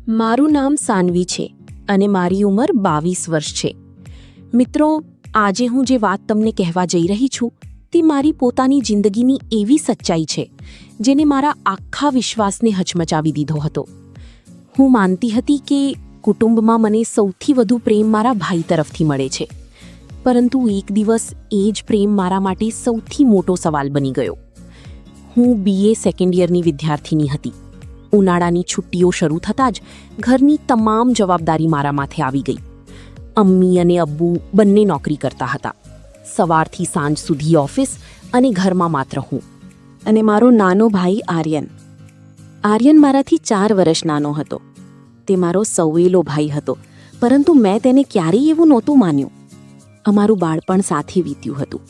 મારું નામ સાનવી છે અને મારી ઉંમર 22 વર્ષ છે. મિત્રો, આજે હું જે વાત તમને કહેવા જઈ રહી છું તે મારી પોતાની જિંદગીની એવી સચ્ચાઈ છે જેને મારા આખા વિશ્વાસને હચમચાવી દીધો હતો. હું માનતી હતી કે કુટુંબમાં મને સૌથી વધુ પ્રેમ મારા ભાઈ તરફથી મળે છે, પરંતુ એક દિવસ એ જ પ્રેમ મારા માટે સૌથી મોટો સવાલ બની ગયો. હું BA સેકન્ડ યરની વિદ્યાર્થીની હતી. ઉનાળાની છુટ્ટીઓ શરૂ થતાં જ ઘરની તમામ જવાબદારી મારા માથે આવી ગઈ. અમ્મી અને અબ્બુ બંને નોકરી કરતા હતા. સવારથી સાંજ સુધી ઓફિસ અને ઘરમાં માત્ર હું અને મારો નાનો ભાઈ આર્યન. આર્યન મારાથી 4 વર્ષ નાનો હતો. તે મારો સૌવેલો ભાઈ હતો, પરંતુ મેં તેને ક્યારેય એવું નહોતું માન્યું. અમારું બાળપણ સાથે વીત્યું હતું.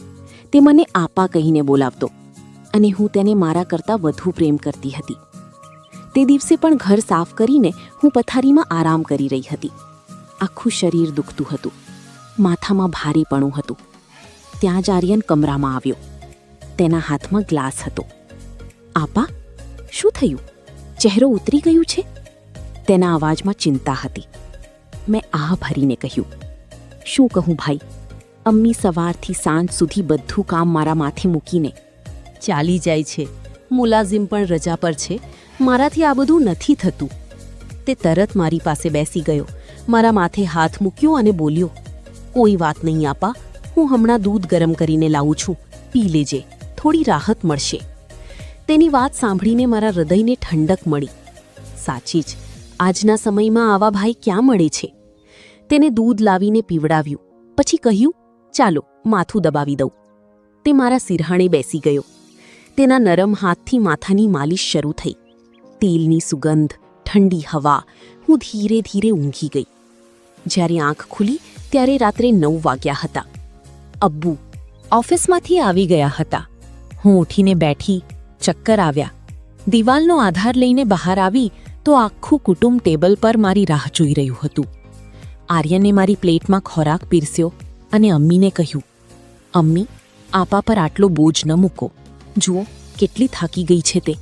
તે મને આપા કહીને બોલાવતો અને હું તેને મારા કરતાં વધુ પ્રેમ કરતી હતી. તે દિવસે પણ ઘર સાફ કરીને હું પથારીમાં આરામ કરી રહી હતી. આખું શરીર દુખતું હતું, માથામાં ભારેપણું હતું. ત્યાં જ આર્યન કમરામાં આવ્યો. તેના હાથમાં ગ્લાસ હતો. આપા, શું થયું? ચહેરો ઉતરી ગયું છે? તેના અવાજમાં ચિંતા હતી. મેં આહ ભરીને કહ્યું, શું કહું ભાઈ? અમ્મી સવારથી સાંજ સુધી બધું કામ મારા માથે મૂકીને ચાલી જાય છે. મુલાઝિમ પણ રજા પર છે. મારાથી આ બધું નથી થતું. તે તરત મારી પાસે બેસી ગયો, મારા માથે હાથ મૂક્યો અને બોલ્યો, કોઈ વાત નહીં આપા, હું હમણાં દૂધ ગરમ કરીને લાવું છું, પી લેજે, થોડી રાહત મળશે. તેની વાત સાંભળીને મારા હૃદયને ઠંડક મળી. સાચી જ, આજના સમયમાં આવા ભાઈ ક્યાં મળે છે? તેને દૂધ લાવીને પીવડાવ્યું, પછી કહ્યું, ચાલો માથું દબાવી દઉં. તે મારા સિરહાણે બેસી ગયો. તેના નરમ હાથથી માથાની માલિશ શરૂ થઈ. તેલની સુગંધ, ઠંડી હવા. હું ધીરે ધીરે ઊંઘી ગઈ. જ્યારે આંખ ખુલી ત્યારે રાત્રે 9 વાગ્યા હતા. અબ્બુ ઓફિસમાંથી આવી ગયા હતા. હું ઉઠીને બેઠી. ચક્કર આવ્યા. દિવાલનો આધાર લઈને બહાર આવી તો આખું કુટુંબ ટેબલ પર મારી રાહ જોઈ રહ્યું હતું. આર્યને મારી પ્લેટમાં ખોરાક પીરસ્યો અને અમ્મીને કહ્યું, અમ્મી, આપા પર આટલો બોજ ન મૂકો. જુઓ કેટલી થાકી ગઈ છે તે.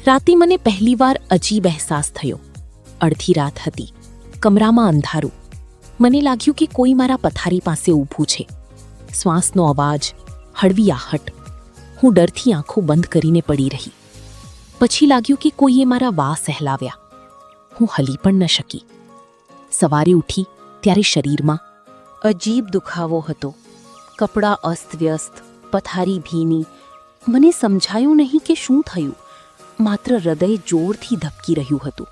રાતે મને પહેલીવાર અજીબ અહેસાસ થયો. અડધી રાત હતી. કમરામાં અંધારું. મને લાગ્યું કે કોઈ મારા પથારી પાસે ઊભું છે. શ્વાસનો અવાજ, હળવી આહટ. હું ડરથી આંખો બંધ કરીને પડી રહી. પછી લાગ્યું કે કોઈએ મારા વાળ સહેલાવ્યા. હું હલી પણ ન શકી. સવારે ઉઠી ત્યારે શરીરમાં અજીબ દુખાવો હતો. કપડાં અસ્તવ્યસ્ત, પથારી ભીની. મને સમજાયું નહીં કે શું થયું. માત્ર હૃદય જોરથી ધબકી રહ્યું હતું.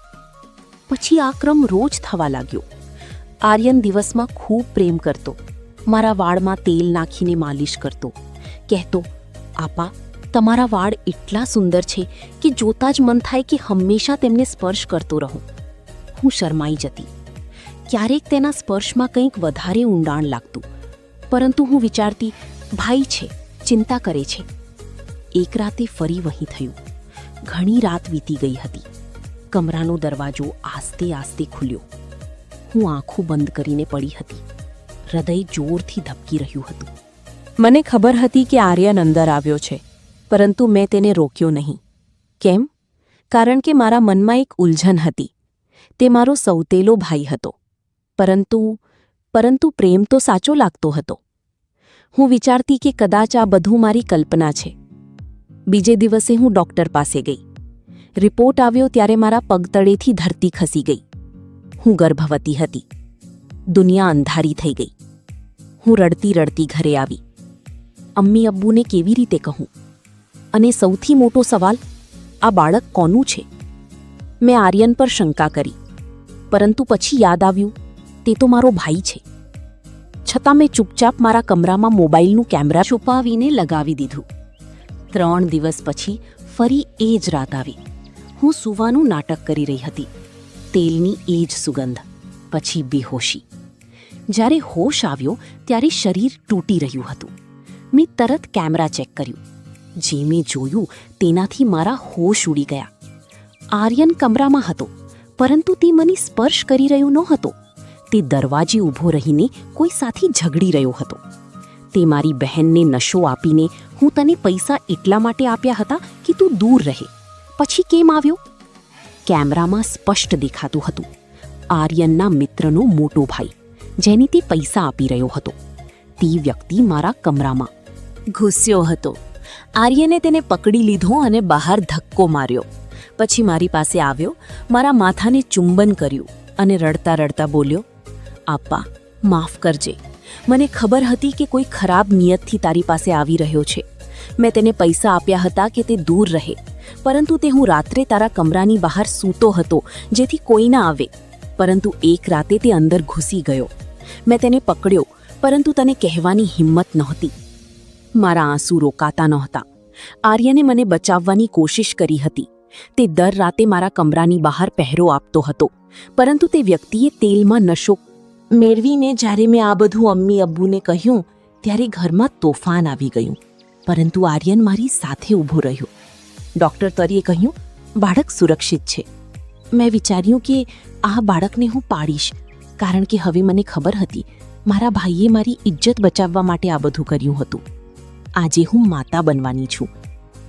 પછી આ ક્રમ રોજ થવા લાગ્યો. આર્યન દિવસમાં ખૂબ પ્રેમ કરતો. મારા વાળમાં તેલ નાખીને માલિશ કરતો. કહેતો, આપા, તમારા વાળ એટલા સુંદર છે કે જોતાં જ મન થાય કે હંમેશા તેમને સ્પર્શ કરતો રહું. હું શરમાઈ જતી. ક્યારેક તેના સ્પર્શમાં કંઈક વધારે ઊંડાણ લાગતું, પરંતુ હું વિચારતી, ભાઈ છે, ચિંતા કરે છે. એક રાતે ફરી વહીં થયું. ઘણી રાત વીતી ગઈ હતી. કમરાનો દરવાજો આસ્તે આસ્તે ખુલ્યો. હું આંખો બંધ કરીને પડી હતી. હૃદય જોરથી ધબકી રહ્યું હતું. મને ખબર હતી કે આર્યન અંદર આવ્યો છે, પરંતુ મેં તેને રોક્યો નહીં. કેમ? કારણ કે મારા મનમાં એક ઉલઝન હતી. તે મારો સૌતેલો ભાઈ હતો, પરંતુ પ્રેમ તો સાચો લાગતો હતો. હું વિચારતી કે કદાચ આ બધું મારી કલ્પના છે. બીજે દિવસે હું ડૉક્ટર પાસે ગઈ. રિપોર્ટ આવ્યો ત્યારે મારા પગતળેથી ધરતી ખસી ગઈ. હું ગર્ભવતી હતી. દુનિયા અંધારી થઈ ગઈ. હું રડતી રડતી ઘરે આવી. અમ્મી અબ્બુને કેવી રીતે કહું? અને સૌથી મોટો સવાલ, આ બાળક કોનું છે? મેં આર્યન પર શંકા કરી, પરંતુ પછી યાદ આવ્યું, તે તો મારો ભાઈ છે. છતાં મેં ચૂપચાપ મારા કમરામાં મોબાઈલનું કેમેરા છુપાવીને લગાવી દીધું. 3 દિવસ પછી ફરી એ જ રાત આવી. હું સૂવાનું નાટક કરી રહી હતી. તેલની એ જ સુગંધ. પછી બેહોશી. જ્યારે હોશ આવ્યો ત્યારે શરીર તૂટી રહ્યું હતું. મેં તરત કેમેરા ચેક કર્યું. જે મેં જોયું તેનાથી મારા હોશ ઉડી ગયા. આર્યન કમરામાં હતો, પરંતુ તે મને સ્પર્શ કરી રહ્યો નહોતો. તે દરવાજે ઊભો રહીને કોઈ સાથે ઝઘડી રહ્યો હતો. તે મારી બહેનને નશો આપીને, હું તને પૈસા એટલા માટે આપ્યા હતા કે તું દૂર રહે, પછી કેમ આવ્યો? કેમેરામાં સ્પષ્ટ દેખાતું હતું. આર્યનના મિત્રનો મોટો ભાઈ, જેને તે પૈસા આપી રહ્યો હતો, તે વ્યક્તિ મારા કમરામાં ઘૂસ્યો હતો. આર્યને તેને પકડી લીધો અને બહાર ધક્કો માર્યો. પછી મારી પાસે આવ્યો, મારા માથાને ચુંબન કર્યું અને રડતા રડતા બોલ્યો, "આપા, માફ કરજે. મને ખબર હતી કે કોઈ ખરાબ નિયતથી તારી પાસે આવી રહ્યો છે. મેં તેને પૈસા આપ્યા હતા કે તે દૂર રહે, પરંતુ તે હું રાત્રે તારા કમરાની બહાર સૂતો હતો જેથી કોઈ ના આવે. પરંતુ એક રાતે તે અંદર ઘૂસી ગયો. મેં તેને પકડ્યો, પરંતુ તને કહેવાની હિંમત નહોતી." મારા આંસુ રોકાતા નહોતા. આર્યને મને બચાવવાની કોશિશ કરી હતી. તે દર રાતે મારા કમરાની બહાર પહેરો આપતો હતો, પરંતુ તે વ્યક્તિએ તેલમાં નશો મેળવીને જ્યારે મેં આ બધું અમ્મી અબ્બુને કહ્યું ત્યારે ઘરમાં તોફાન આવી ગયું. પરંતુ આર્યન મારી સાથે ઊભો રહ્યો. ડૉક્ટર તરીએ કહ્યું, "બાળક સુરક્ષિત છે." મેં વિચાર્યું કે આ બાળકને હું પાડીશ, કારણ કે હવે મને ખબર હતી મારા ભાઈએ મારી ઇજ્જત બચાવવા માટે આ બધું કર્યું હતું. આજે હું માતા બનવાની છું.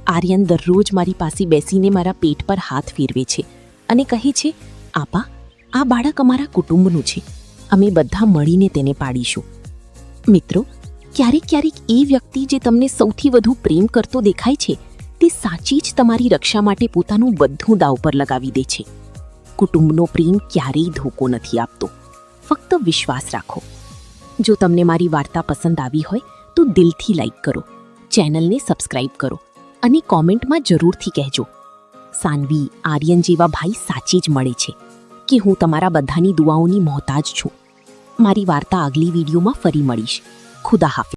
આર્યન દરરોજ મારી પાસે બેસીને મારા પેટ પર હાથ ફેરવે છે અને કહે છે, "આપા, આ બાળક અમારા કુટુંબનું છે. અમે બધા મળીને તેને પાડીશું." મિત્રો, ક્યારેક ક્યારેક એ વ્યક્તિ જે તમને સૌથી વધુ પ્રેમ કરતો દેખાય છે, તે સાચી જ તમારી રક્ષા માટે પોતાનું બધું દાવ પર લગાવી દે છે. કુટુંબનો પ્રેમ ક્યારેય ધોકો નથી આપતો. ફક્ત વિશ્વાસ રાખો. જો તમને મારી વાર્તા પસંદ આવી હોય તો દિલથી લાઈક કરો, ચેનલને સબસ્ક્રાઇબ કરો અને કોમેન્ટમાં જરૂરથી કહેજો, સાનવી, આર્યન જેવા ભાઈ સાચી જ મળે છે, કે હું તમારા બધાની દુઆઓની મોહતાજ છું. મારી વાર્તા આગલી વિડીયોમાં ફરી મળીશ. ખુદા હાફિઝ.